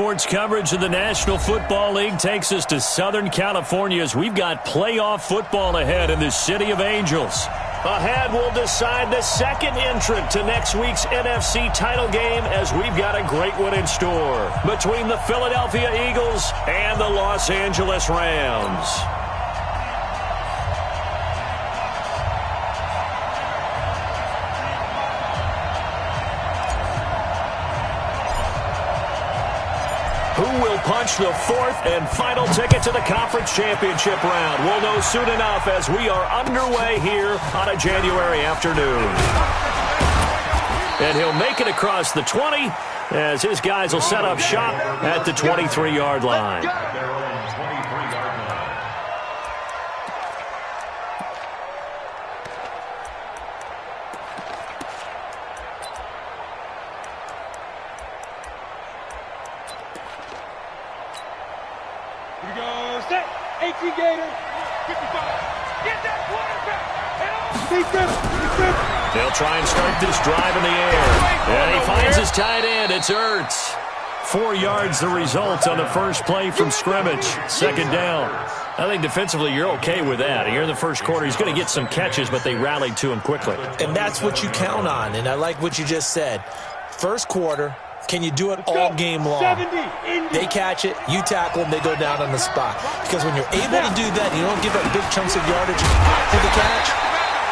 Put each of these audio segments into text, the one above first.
sports coverage of the National Football League takes us to Southern California as we've got playoff football ahead in the City of Angels. Ahead, we'll decide the second entrant to next week's NFC title game as we've got a great one in store between the Philadelphia Eagles and the Los Angeles Rams. Who will punch the fourth and final ticket to the conference championship round? We'll know soon enough as we are underway here on a January afternoon. And he'll make it across the 20 as his guys will set up shop at the 23-yard line. They'll try and start this drive in the air. And he finds his tight end. It's Ertz. 4 yards the result on the first play from scrimmage. Second down. I think defensively you're okay with that. Here in the first quarter, he's going to get some catches, but they rallied to him quickly. And that's what you count on, and I like what you just said. First quarter, can you do it all game long? They catch it, you tackle them, they go down on the spot. Because when you're able to do that, you don't give up big chunks of yardage for the catch.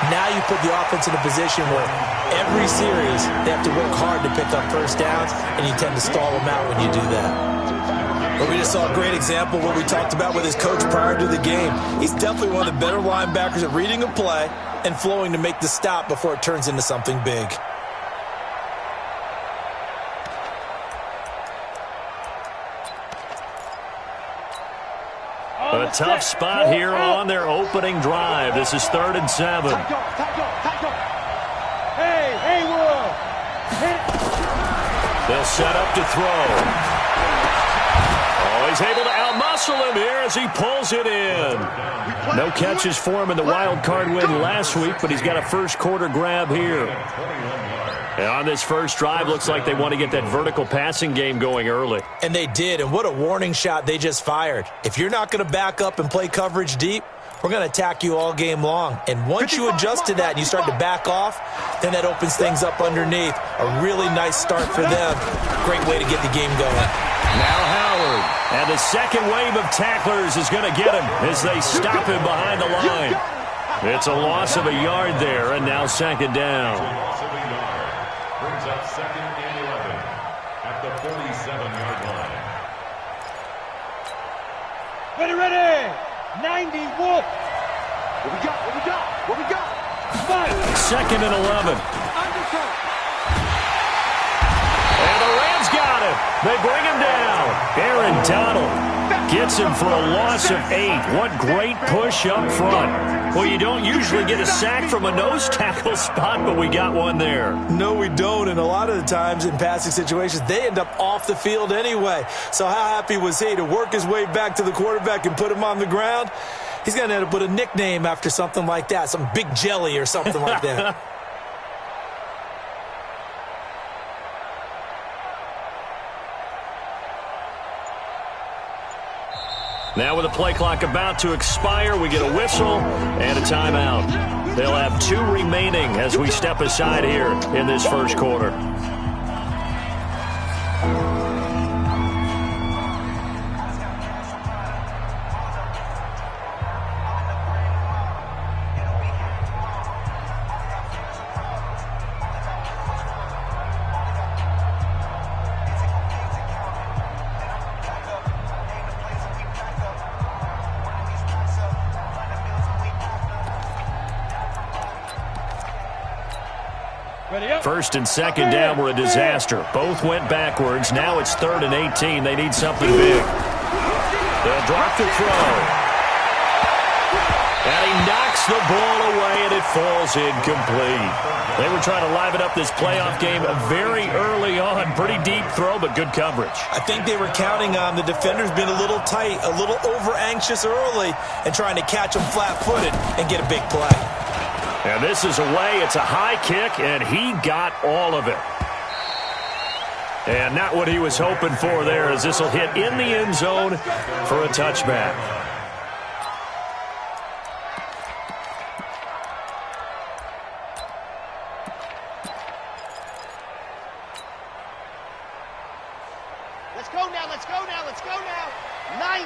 Now you put the offense in a position where every series they have to work hard to pick up first downs, and you tend to stall them out when you do that. Well, we just saw a great example of what we talked about with his coach prior to the game. He's definitely one of the better linebackers at reading a play and flowing to make the stop before it turns into something big. A tough spot here on their opening drive. This is 3rd and 7. They'll set up to throw. Oh, he's able to outmuscle him here as he pulls it in. No catches for him in the wild card win last week, but he's got a first quarter grab here. And on this first drive, looks like they want to get that vertical passing game going early. And they did, and what a warning shot they just fired. If you're not going to back up and play coverage deep, we're going to attack you all game long. And once you adjust to that and you start to back off, then that opens things up underneath. A really nice start for them. Great way to get the game going. Now Howard. And the second wave of tacklers is going to get him as they stop him behind the line. It's a loss of a yard there, and now second down. Brings up 2nd and 11 at the 47-yard line. Ready. 90, Wolf. What we got? 2nd and 11. And the Rams got him. They bring him down. Aaron Donald gets him for a loss of 8. What great push up front. Well, you don't usually get a sack from a nose tackle spot, but we got one there. No, we don't, and a lot of the times in passing situations, they end up off the field anyway. So how happy was he to work his way back to the quarterback and put him on the ground? He's going to end up with a nickname after something like that, some Big Jelly or something like that. Now with the play clock about to expire, we get a whistle and a timeout. They'll have 2 remaining as we step aside here in this first quarter. First and second down were a disaster. Both went backwards. Now it's 3rd and 18. They need something big. They'll drop the throw. And he knocks the ball away, and it falls incomplete. They were trying to liven up this playoff game very early on. Pretty deep throw, but good coverage. I think they were counting on the defenders being a little tight, a little over-anxious early, and trying to catch them flat-footed and get a big play. And this is away. It's a high kick, and he got all of it. And not what he was hoping for there, as this will hit in the end zone for a touchback. Let's go now, let's go now, let's go now. 90,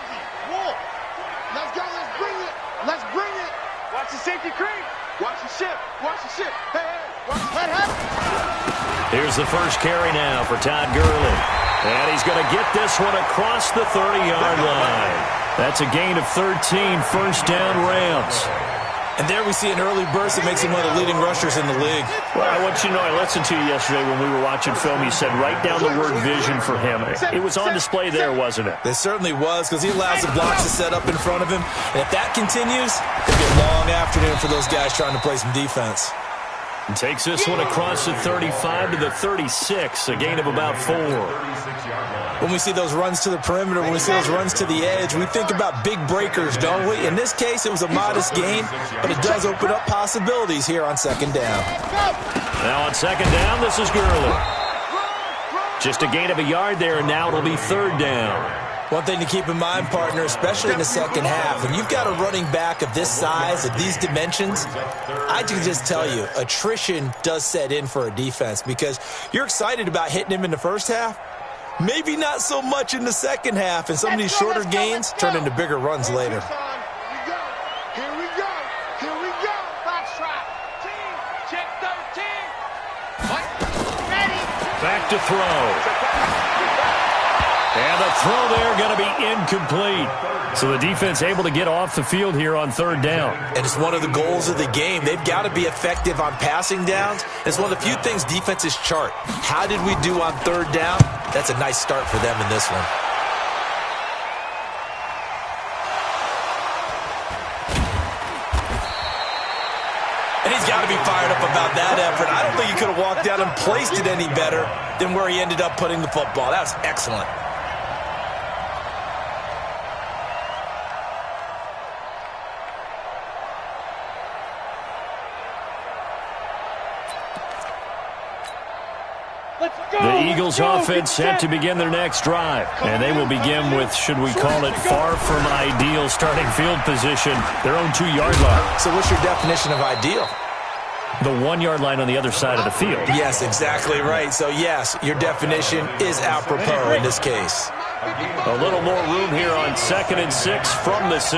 walk. Let's go, let's bring it. Let's bring it. Watch the safety creep. Watch the ship. Watch the ship. Hey, hey. Watch the head. Here's the first carry now for Todd Gurley. And he's going to get this one across the 30-yard line. That's a gain of 13, first down Rams. And there we see an early burst that makes him one of the leading rushers in the league. Well, I want you to know, I listened to you yesterday when we were watching film. You said write down the word vision for him. It was on display there, wasn't it? It certainly was, because he allows the blocks to set up in front of him. And if that continues, it'll be a long afternoon for those guys trying to play some defense. And takes this one across the 35 to the 36, a gain of about 4. When we see those runs to the perimeter, when we see those runs to the edge, we think about big breakers, don't we? In this case, it was a modest gain, but it does open up possibilities here on second down. Now on second down, this is Gurley. Just a gain of a yard there, and now it'll be third down. One thing to keep in mind, partner, especially in the second half, when you've got a running back of this size, of these dimensions, I can just tell you, attrition does set in for a defense, because you're excited about hitting him in the first half, maybe not so much in the second half, and some of these shorter gains turn into bigger runs later. Here we go. Here we go. Foxtrot. Team, check 13. Ready. Back to throw. And the throw there going to be incomplete. So the defense able to get off the field here on third down. And it's one of the goals of the game. They've got to be effective on passing downs. It's one of the few things defenses chart. How did we do on third down? That's a nice start for them in this one. And he's got to be fired up about that effort. I don't think he could have walked down and placed it any better than where he ended up putting the football. That was excellent. The Eagles offense set to begin their next drive. And they will begin with, should we call it, far from ideal starting field position, their own 2-yard line. So what's your definition of ideal? The 1-yard line on the other side of the field. Yes, exactly right. So, yes, your definition is apropos in this case. A little more room here on 2nd and 6 from the 6.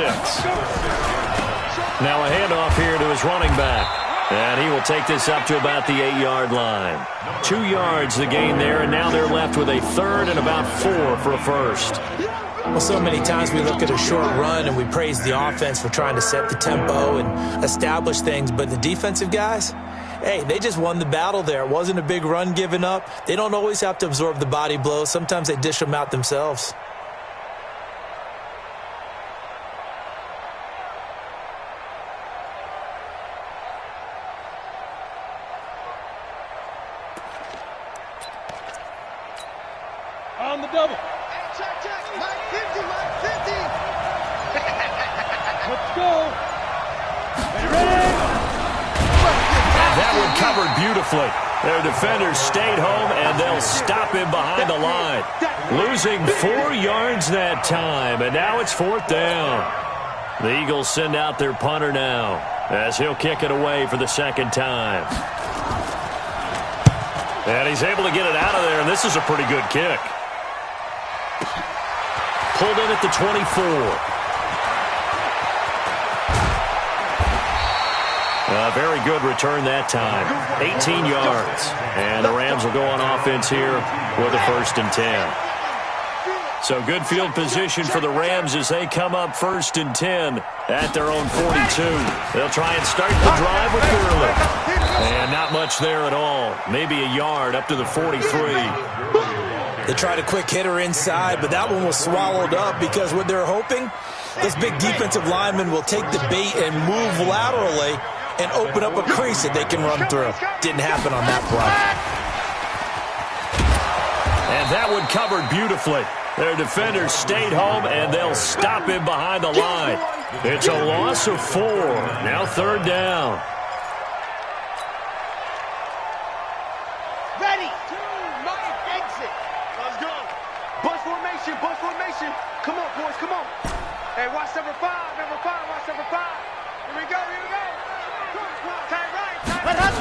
Now a handoff here to his running back. And he will take this up to about the 8-yard line. 2 yards the gain there, and now they're left with a third and about 4 for a first. Well, so many times we look at a short run and we praise the offense for trying to set the tempo and establish things, but the defensive guys, hey, they just won the battle there. It wasn't a big run given up. They don't always have to absorb the body blows. Sometimes they dish them out themselves. On the double. Check, check. Mike 50, Mike 50. Let's go. Ready? And that one covered beautifully. Their defenders stayed home, and they'll stop him behind the line. Losing 4 yards that time, and now it's 4th down. The Eagles send out their punter now, as he'll kick it away for the second time. And he's able to get it out of there, and this is a pretty good kick. Pulled in at the 24. A very good return that time. 18 yards. And the Rams will go on offense here with a 1st and 10. So good field position for the Rams as they come up 1st and 10 at their own 42. They'll try and start the drive with Gurley. And not much there at all. Maybe a yard up to the 43. They tried a quick hitter inside, but that one was swallowed up because what they're hoping, this big defensive lineman will take the bait and move laterally and open up a crease that they can run through. Didn't happen on that play. And that one covered beautifully. Their defenders stayed home, and they'll stop him behind the line. It's a loss of 4. Now 3rd down. Ready. Exit. motion. Come on, boys, come on. Hey, watch number 5, watch number 5. Here we go, here we go. Tight right, tight right.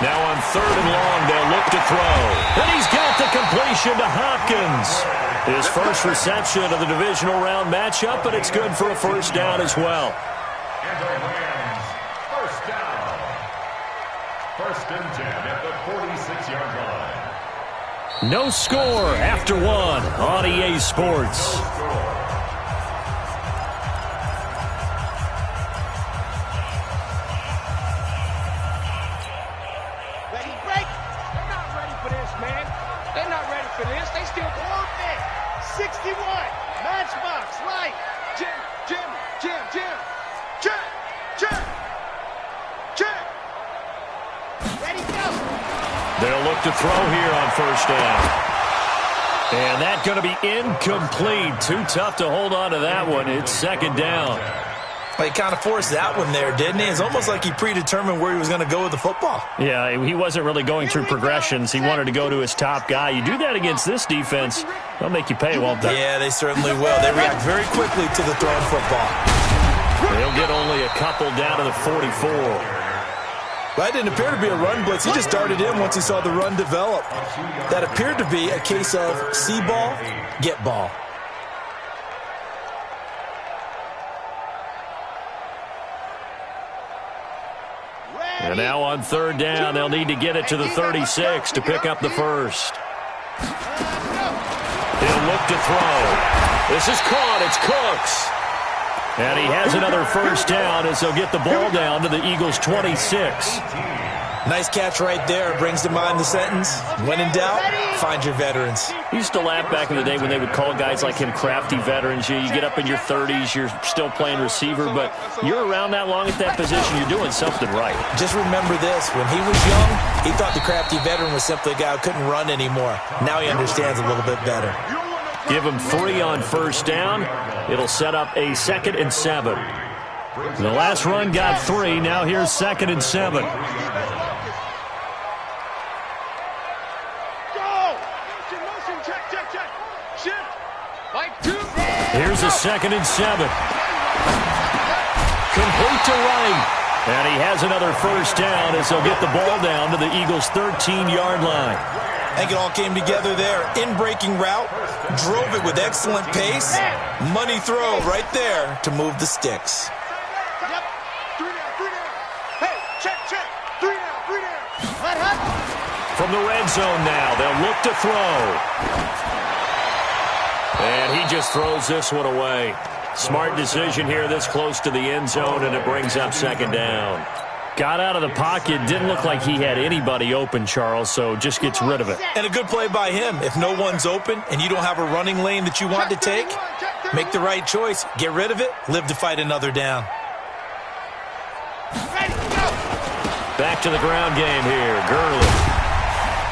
Now on 3rd and long, they'll look to throw. And he's got the completion to Hopkins. His first reception of the divisional round matchup, but it's good for a first down as well. And the Rams, first down. 1st and 10 at the 46-yard line. No score after 1 on EA Sports. Ready, break? They're not ready for this, man. They're not ready for this. They still perfect. 61. Matchbox, light. Jim. Ready, go. They'll look to throw here on 1st down. And that's going to be incomplete. Too tough to hold on to that one. It's 2nd down. Well, he kind of forced that one there, didn't he? It's almost like he predetermined where he was going to go with the football. Yeah, he wasn't really going through progressions. He wanted to go to his top guy. You do that against this defense, they'll make you pay, won't they? Yeah, they certainly will. They react very quickly to the thrown football. They'll get only a couple down to the 44. That didn't appear to be a run blitz. He just darted in once he saw the run develop. That appeared to be a case of see ball, get ball. And now on 3rd down, they'll need to get it to the 36 to pick up the first. He'll look to throw. This is caught. It's Cooks. And he has another first down as they'll get the ball down to the Eagles' 26. Nice catch right there. Brings to mind the sentence, when in doubt, find your veterans. He used to laugh back in the day when they would call guys like him crafty veterans. You get up in your 30s, you're still playing receiver, but you're around that long at that position, you're doing something right. Just remember this. When he was young, he thought the crafty veteran was simply a guy who couldn't run anymore. Now he understands a little bit better. Give him 3 on 1st down. It'll set up a 2nd and 7. The last run got 3. Now here's 2nd and 7. Here's a 2nd and 7. Complete to right. And he has another first down as they'll get the ball down to the Eagles' 13-yard line. I think it all came together there. In-breaking route, drove it with excellent pace. Money throw right there to move the sticks. Yep. 3 down. Hey, check. 3 down. From the red zone now, they'll look to throw. And he just throws this one away. Smart decision here this close to the end zone, and it brings up 2nd down. Got out of the pocket, didn't look like he had anybody open, Charles, so just gets rid of it. And a good play by him. If no one's open and you don't have a running lane that you want to take, make the right choice. Get rid of it. Live to fight another down. Back to the ground game here. Gurley.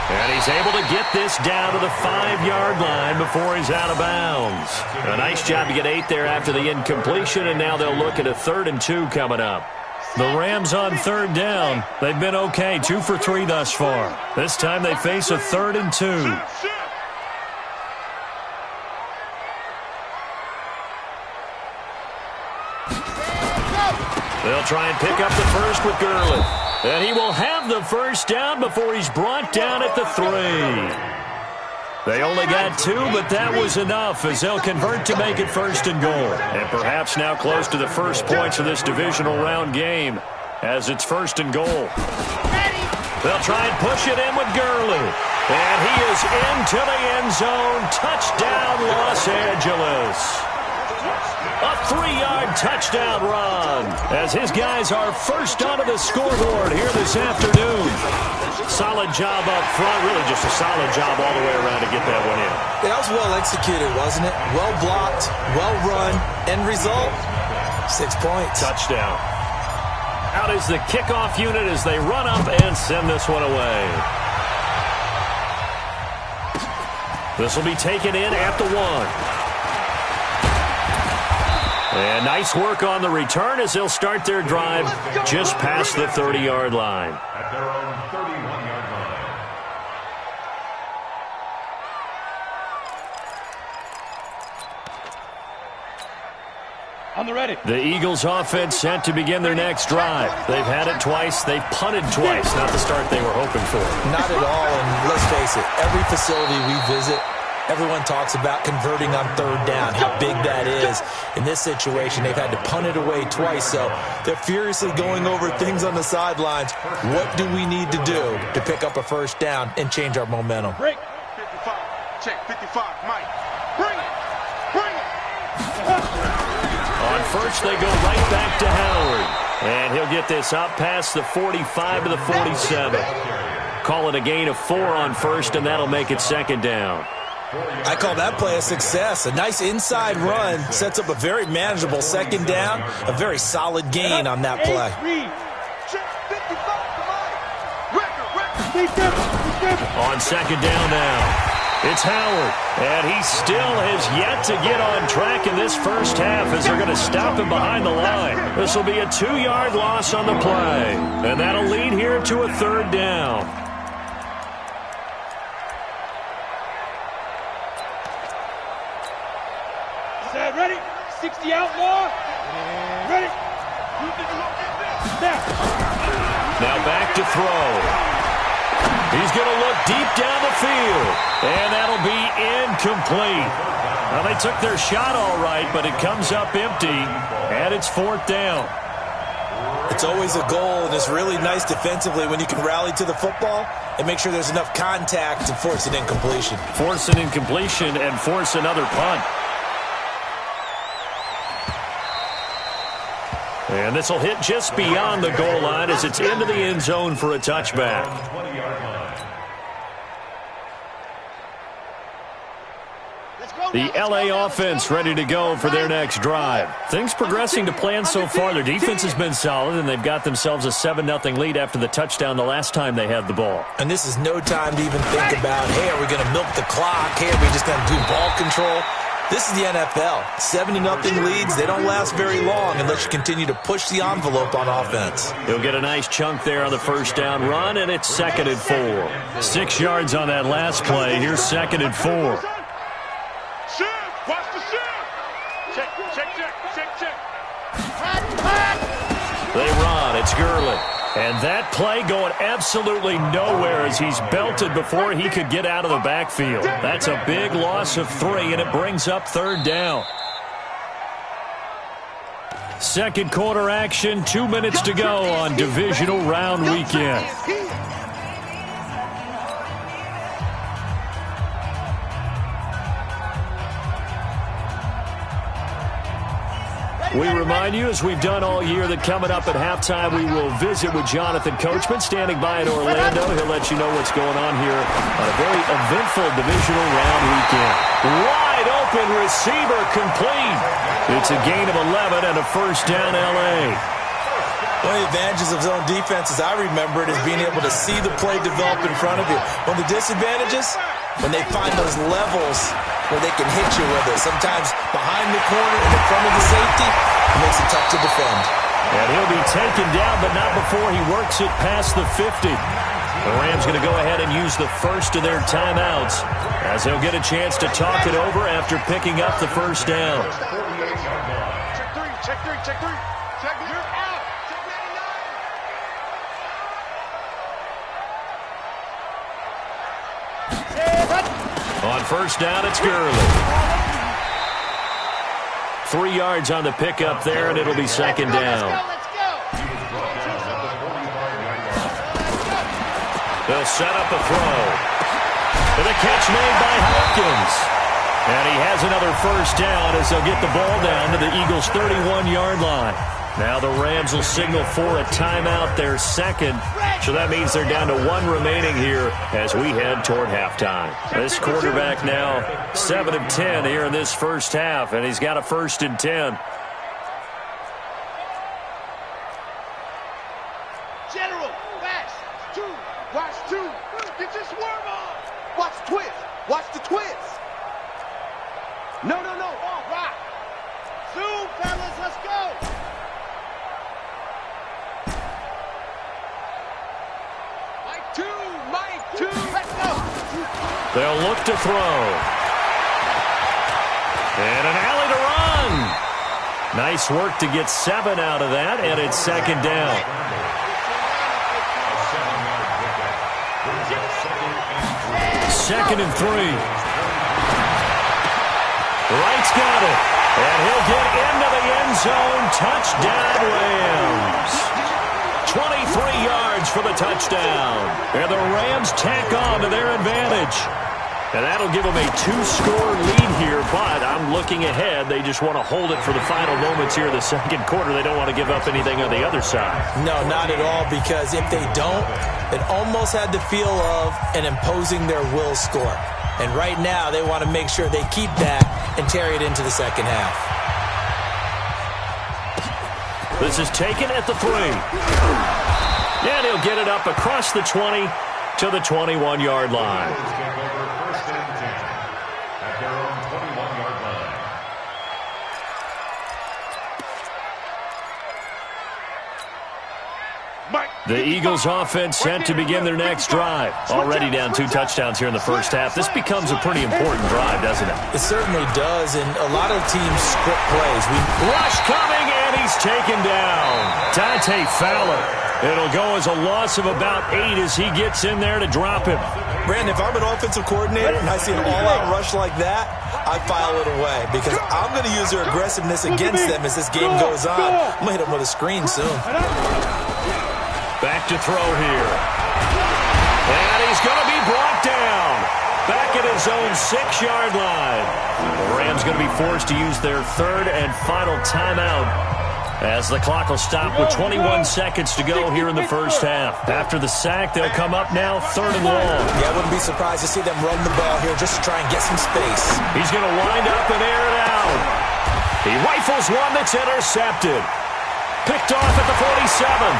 And he's able to get this down to the 5-yard line before he's out of bounds. A nice job to get 8 there after the incompletion, and now they'll look at a 3rd and 2 coming up. The Rams on 3rd down. They've been okay, 2 for 3 thus far. This time they face a 3rd and 2. They'll try and pick up the first with Gurley. And he will have the first down before he's brought down at the 3. They only got 2, but that was enough as they'll convert to make it 1st and goal. And perhaps now close to the first points of this divisional round game as it's 1st and goal. They'll try and push it in with Gurley. And he is into the end zone. Touchdown, Los Angeles. A 3-yard touchdown run as his guys are first onto the scoreboard here this afternoon. Solid job up front, really just a solid job all the way around to get that one in. That was well executed, wasn't it? Well blocked, well run. End result, 6 points. Touchdown. Out is the kickoff unit as they run up and send this one away. This will be taken in at the 1. And nice work on the return as they'll start their drive just past the 30-yard line. At their own 31-yard line. On the ready. The Eagles offense set to begin their next drive. They've had it twice. They've punted twice. Not the start they were hoping for. Not at all, and let's face it, every facility we visit, everyone talks about converting on third down, how big that is. In this situation, they've had to punt it away twice, so they're furiously going over things on the sidelines. What do we need to do to pick up a first down and change our momentum? Break. 55. Check. 55. Mike. Bring it. Bring it. On first, they go right back to Howard. And he'll get this up past the 45 to the 47. Call it a gain of 4 on first, and that'll make it second down. I call that play a success. A nice inside run sets up a very manageable second down, a very solid gain on that play. On second down now, it's Howard, and he still has yet to get on track in this first half as they're going to stop him behind the line. This will be a 2-yard loss on the play, and that'll lead here to a third down. Ready? 60 outlaw. Ready? Now back to throw. He's going to look deep down the field, and that'll be incomplete. Well, they took their shot all right, but it comes up empty, and it's fourth down. It's always a goal, and it's really nice defensively when you can rally to the football and make sure there's enough contact to force an incompletion. Force an incompletion and force another punt. And this will hit just beyond the goal line as it's into the end zone for a touchback. The LA offense ready to go for their next drive. Things progressing to plan so far. Their defense has been solid, and they've got themselves a 7-0 lead after the touchdown the last time they had the ball. And this is no time to even think about, hey, are we going to milk the clock? Hey, are we just going to do ball control? This is the NFL. 7-0 leads, they don't last very long unless you continue to push the envelope on offense. He'll get a nice chunk there on the first down run, and it's 2nd and 4. 6 yards on that last play. Here's 2nd and 4. Watch the shift. Check. They run. It's Gurley. And that play going absolutely nowhere as he's belted before he could get out of the backfield. That's a big loss of 3, and it brings up third down. Second quarter action, 2 minutes to go on divisional round weekend. We remind you, as we've done all year, that coming up at halftime, we will visit with Jonathan Coachman, standing by in Orlando. He'll let you know what's going on here on a very eventful divisional round weekend. Wide open receiver complete. It's a gain of 11 and a first down, L.A. One of the advantages of zone defense, as I remember it, is being able to see the play develop in front of you. One of the disadvantages, when they find those levels where they can hit you with it. Sometimes behind the corner, in the front of the safety, it makes it tough to defend. And he'll be taken down, but not before he works it past the 50. The Rams going to go ahead and use the first of their timeouts as they'll get a chance to talk it over after picking up the first down. Check three. You're out. Check 99. On first down, it's Gurley. 3 yards on the pickup there, and it'll be second down. They'll set up a throw. And a catch made by Hopkins. And he has another first down as they'll get the ball down to the Eagles' 31-yard line. Now the Rams will signal for a timeout, their second. So that means they're down to 1 remaining here as we head toward halftime. This quarterback now 7 of 10 here in this first half, and he's got a 1st and 10. General, fast. 2. Watch 2. Get your swerve on. Watch twist. Watch the twist. No. Oh, rock. Zoom, fellas. Let's go. Mike 2. Let's go. They'll look to throw. And an alley to run. Nice work to get 7 out of that, and it's second down. Second and 3. Wright's got it, and he'll get into the end zone. Touchdown, Rams. 23 yards for the touchdown. And the Rams tack on to their advantage. And that'll give them a 2-score lead here, but I'm looking ahead. They just want to hold it for the final moments here in the second quarter. They don't want to give up anything on the other side. No, not at all, because if they don't, it almost had the feel of an imposing their will score. And right now, they want to make sure they keep that and carry it into the second half. This is taken at the 3. And he'll get it up across the 20 to the 21-yard line. The Eagles offense set to begin their next drive. Already down 2 touchdowns here in the first half. This becomes a pretty important drive, doesn't it? It certainly does, and a lot of teams script plays. Rush coming, and he's taken down. Dante Fowler. It'll go as a loss of about 8 as he gets in there to drop him. Brandon, if I'm an offensive coordinator and I see an all-out rush like that, I file it away because I'm going to use their aggressiveness against them as this game goes on. I'm going to hit them with a screen soon. Back to throw here. And he's going to be brought down. Back at his own 6-yard line. The Rams going to be forced to use their 3rd and final timeout as the clock will stop with 21 seconds to go here in the first half. After the sack, they'll come up now 3rd and long. Yeah, I wouldn't be surprised to see them run the ball here just to try and get some space. He's going to wind up and air it out. He rifles one that's intercepted. Picked off at the 47.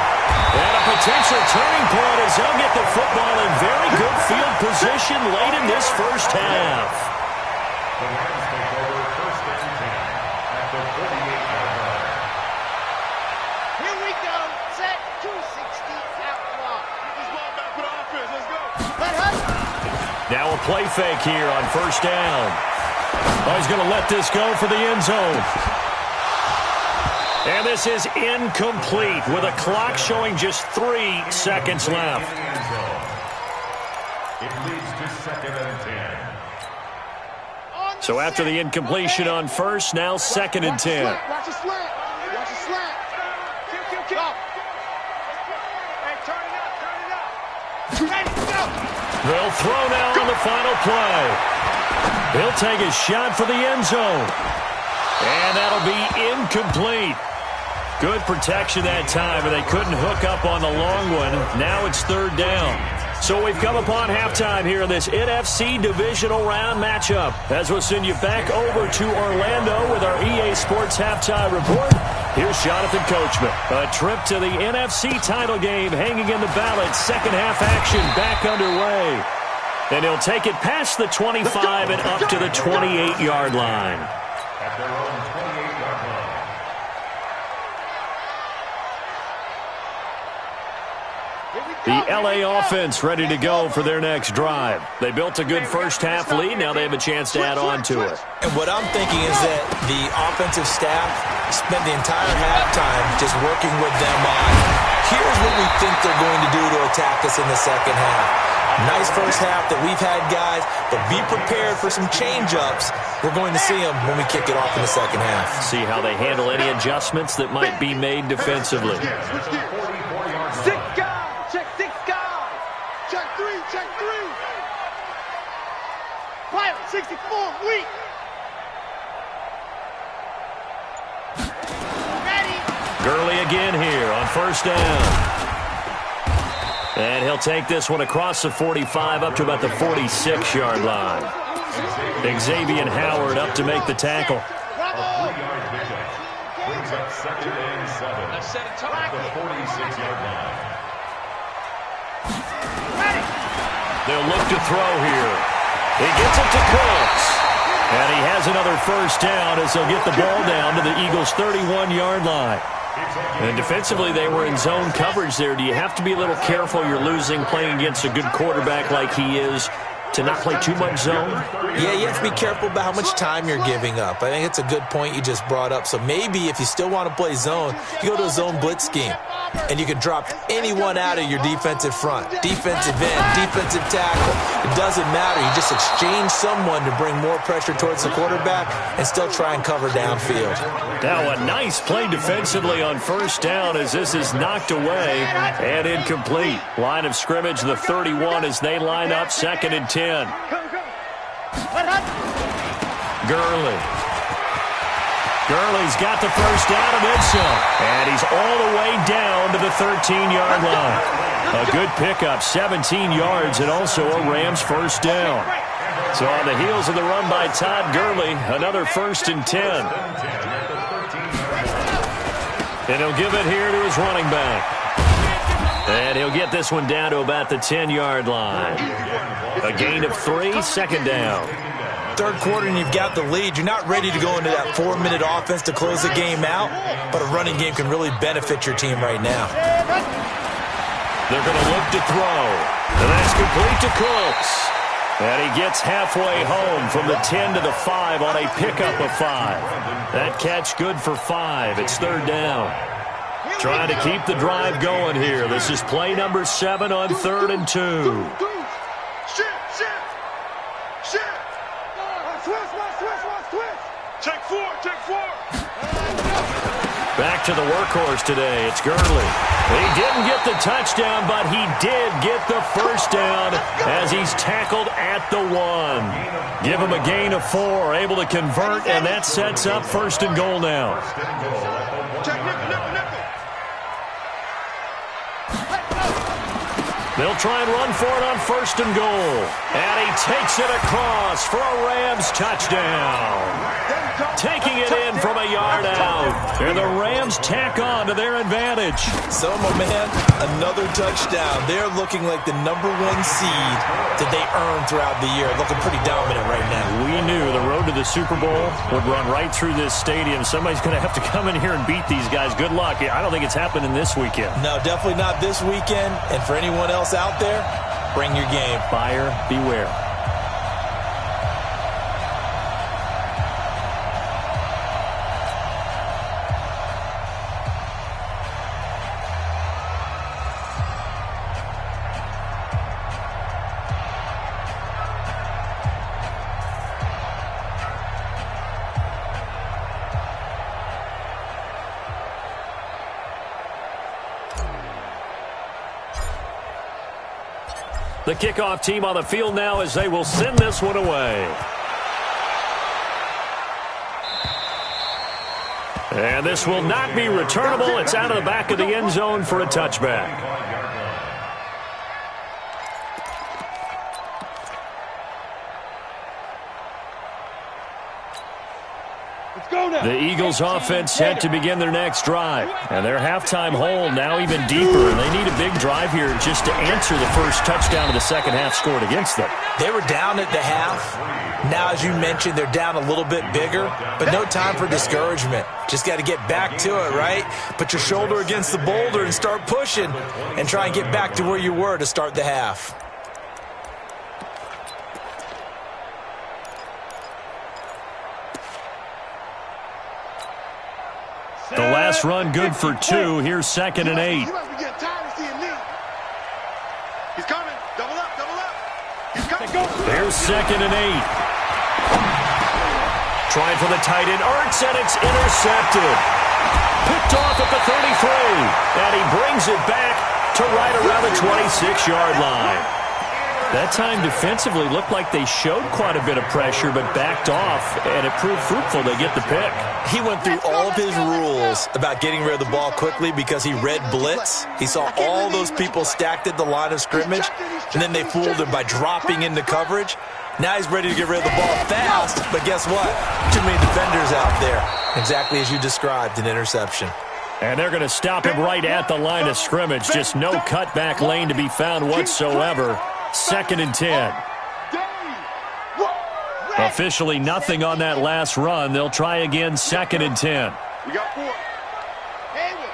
And a potential turning point as they'll get the football in very good field position late in this first half. The Rams take over 1st and 10 at the 48-yard line. Here we go. Set 260 out clock. This ball back for the offense. Let's go. Now a play fake here on 1st down. Oh, he's going to let this go for the end zone. And this is incomplete with a clock showing just 3 seconds left. It leads to 2nd and 10. So after the incompletion on 1st, now 2nd and 10. Watch the slant. Watch the slant. Kill. Hey, turn it up. Ready, go. They'll throw now on the final play. He'll take a shot for the end zone. And that'll be incomplete. Good protection that time, but they couldn't hook up on the long one. Now it's 3rd down. So we've come upon halftime here in this NFC divisional round matchup. As we'll send you back over to Orlando with our EA Sports halftime report. Here's Jonathan Coachman. A trip to the NFC title game hanging in the balance. Second half action back underway. And he'll take it past the 25 and up to the 28-yard line. At their own 28-yard line. The LA offense ready to go for their next drive. They built a good first half lead. Now they have a chance to add on to it. And what I'm thinking is that the offensive staff spent the entire halftime just working with them on, here's what we think they're going to do to attack us in the second half. Nice first half that we've had, guys, but be prepared for some change-ups. We're going to see them when we kick it off in the second half. See how they handle any adjustments that might be made defensively. Six guys. Check 6 guys. Check 3. Check 3. Pilot 64. Weak. Ready. Gurley again here on 1st down. And he'll take this one across the 45 up to about the 46-yard line. Xavier Howard up to make the tackle. A 3-yard pickup brings up 2nd and 7 at the 46-yard line. They'll look to throw here. He gets it to Cooks. And he has another first down as they'll get the ball down to the Eagles' 31-yard line. And defensively, they were in zone coverage there. Do you have to be a little careful? You're losing playing against a good quarterback like he is. to not play too much zone? Yeah, you have to be careful about how much time you're giving up. I think it's a good point you just brought up. So maybe if you still want to play zone, you go to a zone blitz scheme. And you can drop anyone out of your defensive front. Defensive end, defensive tackle. It doesn't matter. You just exchange someone to bring more pressure towards the quarterback and still try and cover downfield. Now a nice play defensively on first down as this is knocked away and incomplete. Line of scrimmage, the 31 as they line up 2nd and 10. Gurley's got the first down and then some. And he's all the way down to the 13-yard line. A good pickup, 17 yards, and also a Rams first down. So on the heels of the run by Todd Gurley, another 1st and 10. And he'll give it here to his running back. And he'll get this one down to about the 10-yard line. A gain of 3, 2nd down. Third quarter and you've got the lead. You're not ready to go into that 4-minute offense to close the game out, but a running game can really benefit your team right now. They're going to look to throw. And that's complete to Cooks. And he gets halfway home from the 10 to the 5 on a pickup of 5. That catch good for 5. It's 3rd down. Trying to keep the drive going here. This is play number 7 on 3rd and 2. Back to the workhorse today. It's Gurley. He didn't get the touchdown, but he did get the first down as he's tackled at the 1. Give him a gain of 4, able to convert, and that sets up 1st and goal now. They'll try and run for it on 1st and goal. And he takes it across for a Rams touchdown. Taking it in from a yard out. And the Rams tack on to their advantage. So, my man, another touchdown. They're looking like the #1 seed that they earned throughout the year. Looking pretty dominant right now. We knew the road to the Super Bowl would run right through this stadium. Somebody's going to have to come in here and beat these guys. Good luck. I don't think it's happening this weekend. No, definitely not this weekend. And for anyone else out there, bring your game. Buyer beware. The kickoff team on the field now as they will send this one away. And this will not be returnable. It's out of the back of the end zone for a touchback. The Eagles offense set to begin their next drive. And their halftime hole now even deeper. And they need a big drive here just to answer the first touchdown of the second half scored against them. They were down at the half. Now, as you mentioned, they're down a little bit bigger. But no time for discouragement. Just got to get back to it, right? Put your shoulder against the boulder and start pushing. And try and get back to where you were to start the half. The last run good for 2. Here's 2nd and 8. He's coming. Double up, double up. He's coming. Here's 2nd and 8. Trying for the tight end. Ertz, and it's intercepted. Picked off at the 33. And he brings it back to right around the 26-yard line. That time defensively looked like they showed quite a bit of pressure but backed off, and it proved fruitful. They get the pick. He went through all of his rules about getting rid of the ball quickly because he read blitz. He saw all those people stacked at the line of scrimmage, and then they fooled him by dropping into coverage. Now he's ready to get rid of the ball fast, but guess what? Too many defenders out there. Exactly as you described, an interception. And they're going to stop him right at the line of scrimmage. Just no cutback lane to be found whatsoever. 2nd and 10. Officially nothing on that last run. They'll try again 2nd and 10. We got 4. Hayward.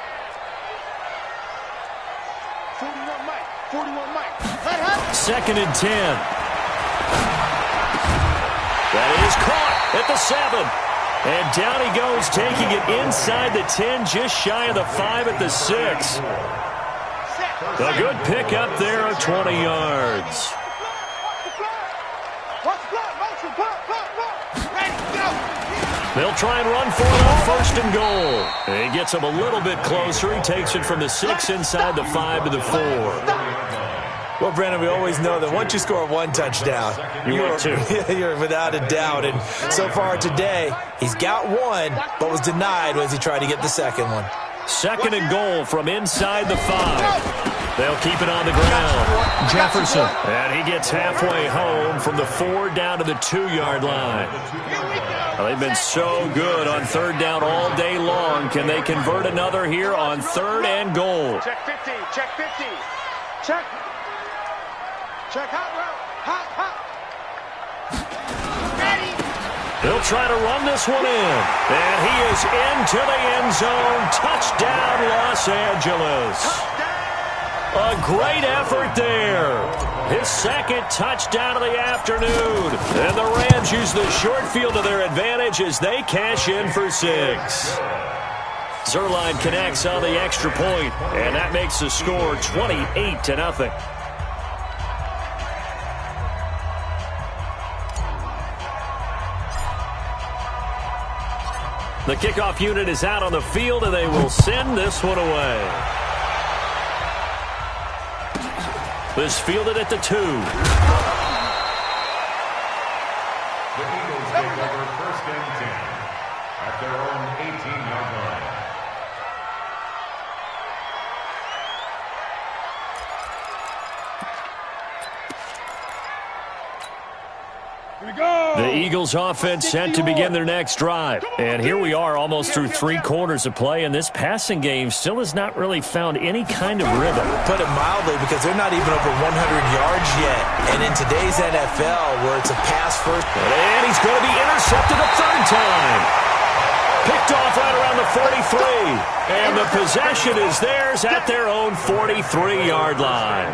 41 Mike. 41 Mike. 2nd and 10. That is caught at the 7. And down he goes, taking it inside the 10, just shy of the 5 at the 6. A good pickup there of 20 yards. They'll try and run for it on 1st and goal. He gets him a little bit closer. He takes it from the 6 inside the 5 to the 4. Well, Brandon, we always know that once you score one touchdown, you're without a doubt. And so far today, he's got one, but was denied as he tried to get the second one. 2nd and goal from inside the 5. They'll keep it on the ground. Jefferson. And he gets halfway home from the 4 down to the 2-yard line. Well, they've been so good on 3rd down all day long. Can they convert another here on 3rd and goal? Check 50. Check 50. Check. Check hot route. Hot. Ready. They'll try to run this one in. And he is into the end zone. Touchdown, Los Angeles. A great effort there. His 2nd touchdown of the afternoon. And the Rams use the short field to their advantage as they cash in for 6. Zerline connects on the extra point, and that makes the score 28-0. The kickoff unit is out on the field, and they will send this one away. This fielded at the 2. The Eagles take over 1st and 10 at their own 18-yard line. Here we go. The Eagles offense set to begin their next drive. And here we are almost through 3 quarters of play, and this passing game still has not really found any kind of rhythm. Put it mildly, because they're not even over 100 yards yet. And in today's NFL, where it's a pass first. And he's going to be intercepted a 3rd time. Picked off right around the 43. And the possession is theirs at their own 43-yard line.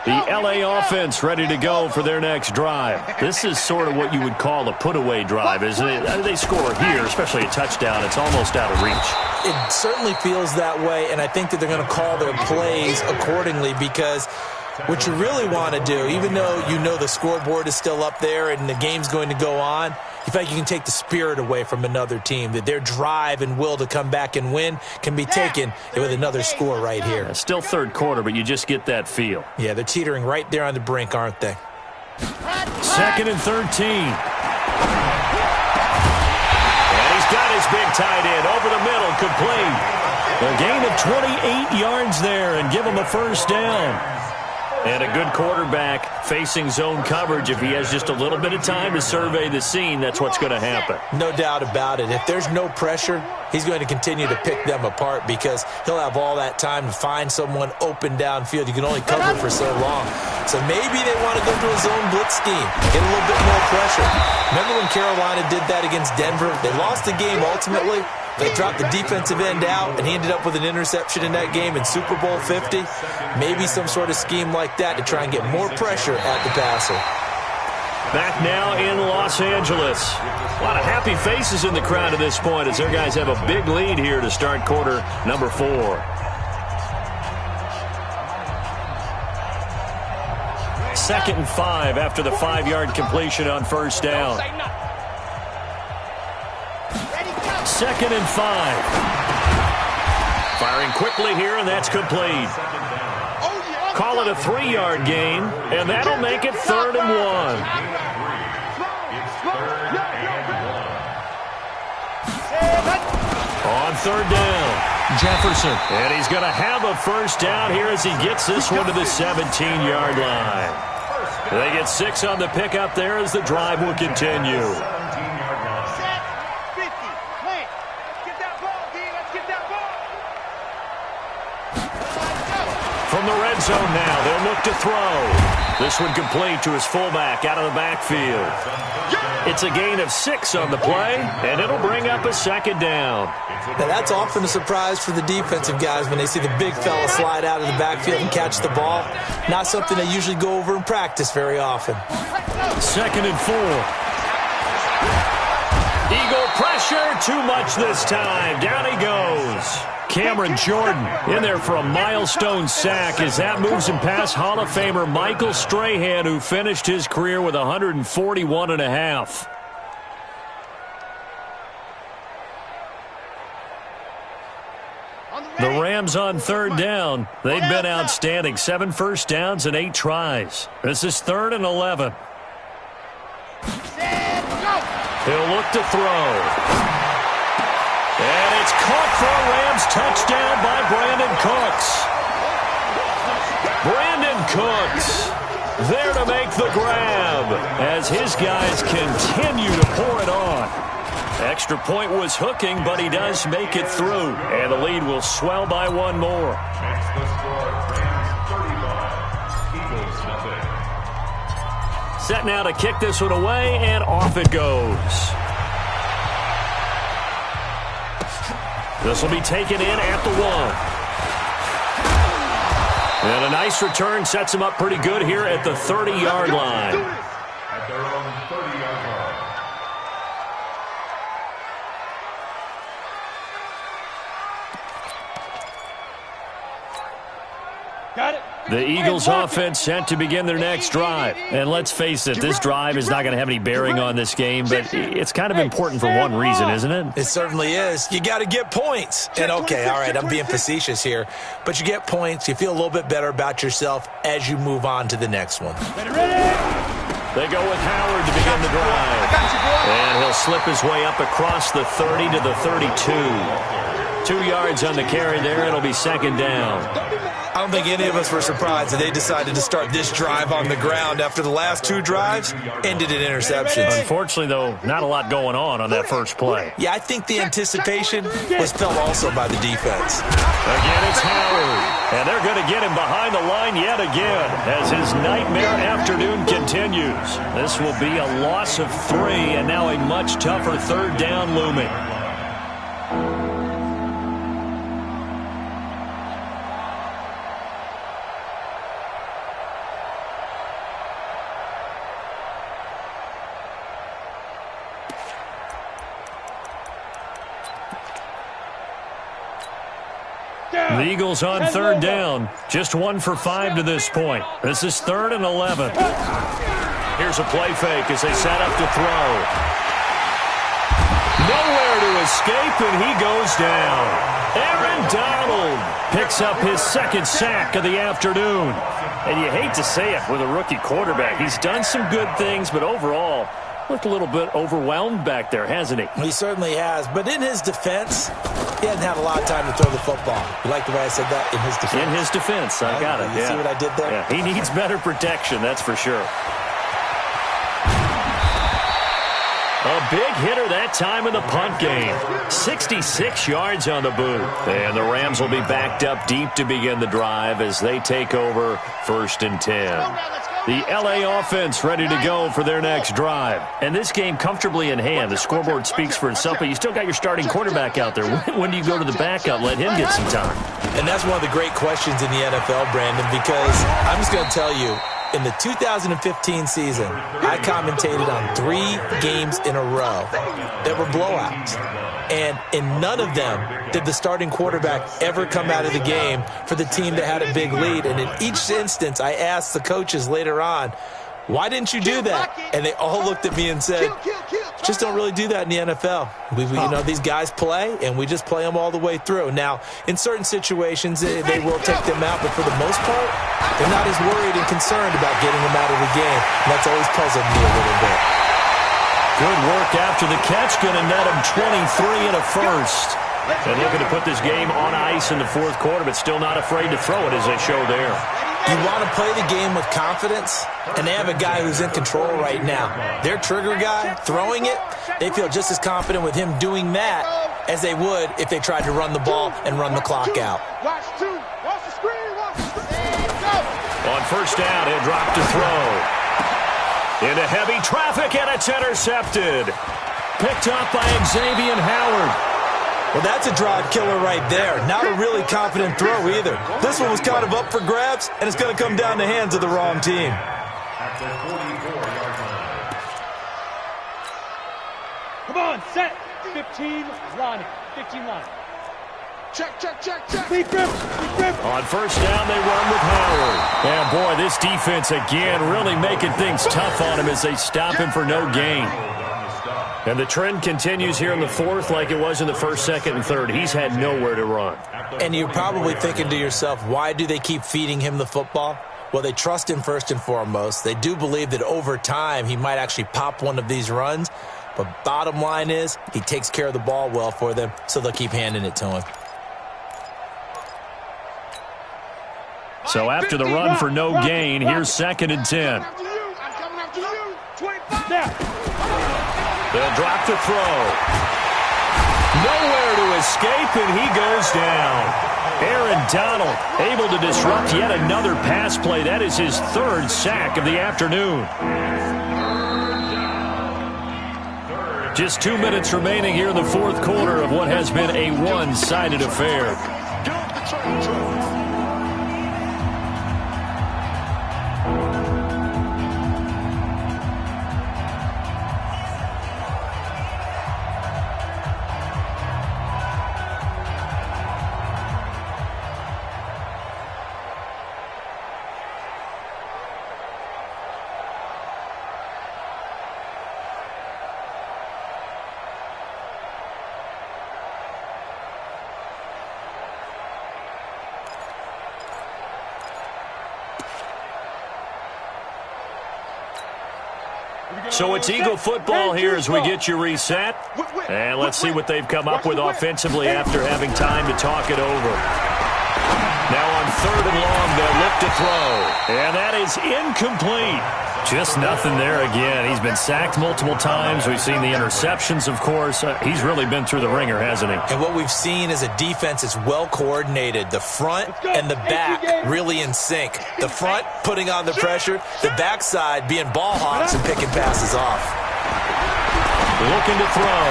The LA offense ready to go for their next drive. This is sort of what you would call a put-away drive, isn't it? They score here, especially a touchdown. It's almost out of reach. It certainly feels that way, and I think that they're going to call their plays accordingly, because what you really want to do, even though you know the scoreboard is still up there and the game's going to go on, you feel like you can take the spirit away from another team, that their drive and will to come back and win can be taken with another score right here. Yeah, still 3rd quarter, but you just get that feel. Yeah, they're teetering right there on the brink, aren't they? 2nd and 13. And he's got his big tight end over the middle, complete. A gain of 28 yards there and give him a 1st down. And a good quarterback facing zone coverage. If he has just a little bit of time to survey the scene, that's what's going to happen. No doubt about it. If there's no pressure, he's going to continue to pick them apart, because he'll have all that time to find someone open downfield. You can only cover for so long. So maybe they want to go to a zone blitz scheme, get a little bit more pressure. Remember when Carolina did that against Denver? They lost the game ultimately. They dropped the defensive end out, and he ended up with an interception in that game in Super Bowl 50. Maybe some sort of scheme like that to try and get more pressure at the passer. Back now in Los Angeles. A lot of happy faces in the crowd at this point as their guys have a big lead here to start quarter number 4. Second and 5 after the 5-yard completion on 1st down. 2nd and 5. Firing quickly here, and that's complete. Call it a 3-yard gain, and that'll make it 3rd and 1. On 3rd down, Jefferson. And he's going to have a 1st down here as he gets this one to the 17-yard line. They get 6 on the pickup there as the drive will continue. From the red zone now, they'll look to throw. This one complete to his fullback out of the backfield. It's a gain of 6 on the play, and it'll bring up a second down. Now, that's often a surprise for the defensive guys when they see the big fella slide out of the backfield and catch the ball. Not something they usually go over in practice very often. 2nd and 4. Eagle pressure, too much this time. Down he goes. Cameron Jordan in there for a milestone sack as that moves him past Hall of Famer Michael Strahan, who finished his career with 141.5. The Rams on 3rd down. They've been outstanding. 7 first downs and 8 tries. This is 3rd and 11. He'll look to throw. And it's caught for a Rams touchdown by Brandon Cooks. Brandon Cooks there to make the grab as his guys continue to pour it on. Extra point was hooking, but he does make it through. And the lead will swell by 1 more. That's the score. Rams 35. Eagles nothing. Set now to kick this one away, and off it goes. This will be taken in at the 1. And a nice return sets him up pretty good here at the 30-yard line. At their own 30-yard line. Got it. The Eagles offense set to begin their next drive. And let's face it, this drive is not going to have any bearing on this game, but it's kind of important for one reason, isn't it? It certainly is. You got to get points. And okay, all right, I'm being facetious here, but you get points, you feel a little bit better about yourself as you move on to the next one. They go with Howard to begin the drive. And he'll slip his way up across the 30 to the 32. 2 yards on the carry there. It'll be 2nd down. I don't think any of us were surprised that they decided to start this drive on the ground after the last 2 drives ended in interceptions. Unfortunately, though, not a lot going on that first play. Yeah, I think the anticipation was felt also by the defense. Again, it's Howard. And they're going to get him behind the line yet again as his nightmare afternoon continues. This will be a loss of 3 and now a much tougher 3rd down looming. The Eagles on 3rd down. Just 1 for 5 to this point. This is 3rd and 11. Here's a play fake as they set up to throw. Nowhere to escape, and he goes down. Aaron Donald picks up his 2nd sack of the afternoon. And you hate to say it with a rookie quarterback. He's done some good things, but overall, looked a little bit overwhelmed back there, hasn't he? He certainly has. But in his defense, he hasn't had a lot of time to throw the football. You like the way I said that? In his defense. In his defense. I got it. You see what I did there? Yeah. He needs better protection, that's for sure. A big hitter that time in the punt game. 66 yards on the boot. And the Rams will be backed up deep to begin the drive as they take over 1st and 10. The LA offense ready to go for their next drive. And this game comfortably in hand. The scoreboard speaks for itself, but you still got your starting quarterback out there. When do you go to the backup? Let him get some time. And that's one of the great questions in the NFL, Brandon, because I'm just going to tell you, in the 2015 season, I commentated on 3 games in a row that were blowouts. And in none of them did the starting quarterback ever come out of the game for the team that had a big lead. And in each instance, I asked the coaches later on, why didn't you do that? And they all looked at me and said, just don't really do that in the NFL. You know, these guys play, and we just play them all the way through. Now, in certain situations, they will take them out, but for the most part, they're not as worried and concerned about getting them out of the game. And that's always puzzled me a little bit. Good work after the catch. Going to net him 23 and a first. And looking to put this game on ice in the 4th quarter, but still not afraid to throw it as they show there. You want to play the game with confidence, and they have a guy who's in control right now. Their trigger guy, throwing it, they feel just as confident with him doing that as they would if they tried to run the ball and run the clock out. Watch 2. Watch the screen. Watch the screen. Go. On first down. He'll drop to throw. Into heavy traffic, and it's intercepted. Picked up by Xavier Howard. Well, that's a drive killer right there. Not a really confident throw either. This one was kind of up for grabs, and it's going to come down the hands of the wrong team. At the 44-yard line. Come on, set. 15 line. 15 line. Check, check, check, check. Complete grip. On first down, they run with Howard. And, boy, this defense, again, really making things tough on him as they stop him for no gain. And the trend continues here in the fourth like it was in the first, second, and third. He's had nowhere to run. And you're probably thinking to yourself, why do they keep feeding him the football? Well, they trust him first and foremost. They do believe that over time he might actually pop one of these runs. But bottom line is he takes care of the ball well for them, so they'll keep handing it to him. So after the run for no gain, here's 2nd and 10. They'll drop the throw. Nowhere to escape, and he goes down. Aaron Donald able to disrupt yet another pass play. That is his 3rd sack of the afternoon. Just 2 minutes remaining here in the fourth quarter of what has been a one-sided affair. So it's Eagle football here as we get you reset. And let's see what they've come up with offensively after having time to talk it over. Now on 3rd and long, they'll look to throw. And that is incomplete. Just nothing there again. He's been sacked multiple times. We've seen the interceptions, of course. He's really been through the ringer, hasn't he? And what we've seen is a defense that's well coordinated. The front and the back really in sync. The front putting on the pressure, the backside being ball hawks and picking passes off. Looking to throw.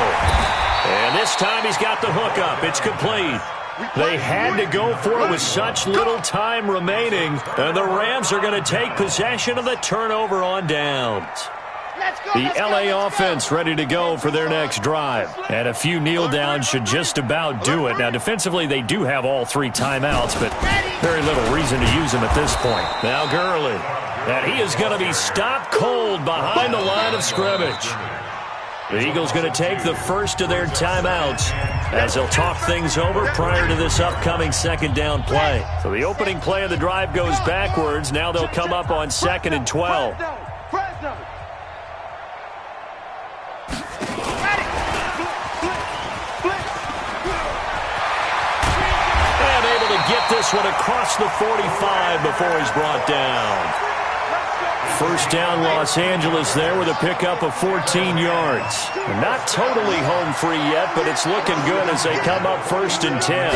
And this time he's got the hook up. It's complete. They had to go for it with such little time remaining. And the Rams are going to take possession of the turnover on downs. The LA offense ready to go for their next drive. And a few kneel downs should just about do it. Now, defensively, they do have all 3 timeouts, but very little reason to use them at this point. Now Gurley. And he is going to be stopped cold behind the line of scrimmage. The Eagles going to take the first of their timeouts as they'll talk things over prior to this upcoming 2nd down play. So the opening play of the drive goes backwards. Now they'll come up on 2nd and 12. And able to get this one across the 45 before he's brought down. First down, Los Angeles there with a pickup of 14 yards. Not totally home free yet, but it's looking good as they come up 1st and 10.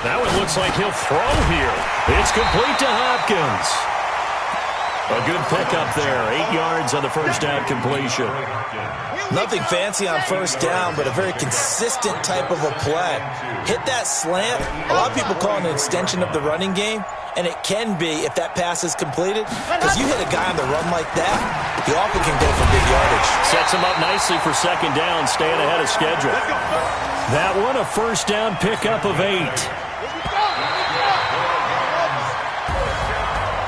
Now it looks like he'll throw here. It's complete to Hopkins. A good pickup there. 8 yards on the first down completion. Nothing fancy on first down, but a very consistent type of a play. Hit that slant. A lot of people call it an extension of the running game. And it can be if that pass is completed. Because you hit a guy on the run like that, he often can go for big yardage. Sets him up nicely for 2nd down, staying ahead of schedule. That one, a first down pickup of 8.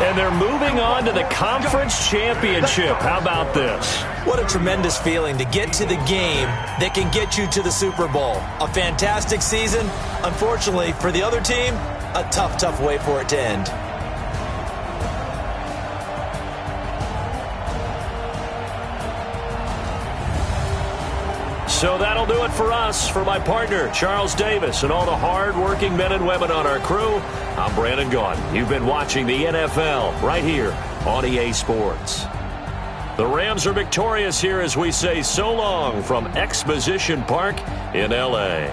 And they're moving on to the conference championship. How about this? What a tremendous feeling to get to the game that can get you to the Super Bowl. A fantastic season. Unfortunately, for the other team, a tough, tough way for it to end. So that'll do it for us. For my partner, Charles Davis, and all the hard-working men and women on our crew, I'm Brandon Gaudin. You've been watching the NFL right here on EA Sports. The Rams are victorious here as we say so long from Exposition Park in L.A.